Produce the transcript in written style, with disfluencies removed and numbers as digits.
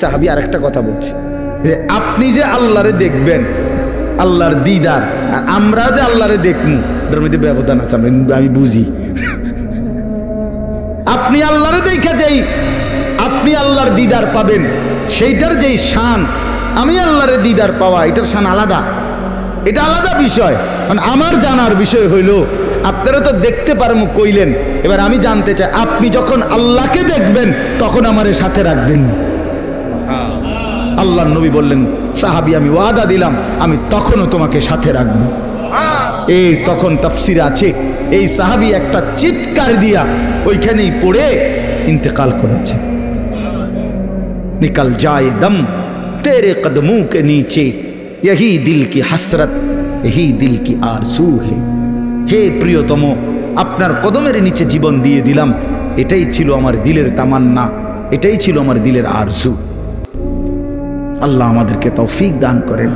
সাহাবী আরেকটা কথা বলছি যে আপনি যে আল্লাহরে দেখবেন, আল্লাহর দিদার, আর আমরা যে আল্লাহরে দেখবো এটার মধ্যে ব্যবধান আছে, আমি বুঝি। আপনি আল্লাহরে দেখা যাই, আপনি আল্লাহর দিদার পাবেন, সেইটার যেই শান, আমি আল্লাহরে দিদার পাওয়া এটার শান আলাদা, এটা আলাদা বিষয়। মানে আমার জানার বিষয় হইল, আপনারা তো দেখতে পারেন কইলেন, এবার আমি জানতে চাই আপনি যখন আল্লাহকে দেখবেন তখন আমারে সাথে রাখবেন। আল্লাহর নবী বললেন, সাহাবী আমি ওয়াদা দিলাম আমি তখনও তোমাকে সাথে রাখবো। এই তখন তাফসিরে আছে এই সাহাবী একটা চিৎকার দিয়া ওইখানেই পড়ে ইন্তেকাল করেছে। নিকল যায় দম তেরে কদমোं के नीचे यही दिल की हसरत यही दिल की आरज़ू है। হে প্রিয়তম, আপনার কদমের নিচে জীবন দিয়ে দিলাম, এটাই ছিল আমার দিলের তামান্না, এটাই ছিল আমার দিলের আরজু। আল্লাহ আমাদেরকে তৌফিক দান করেন।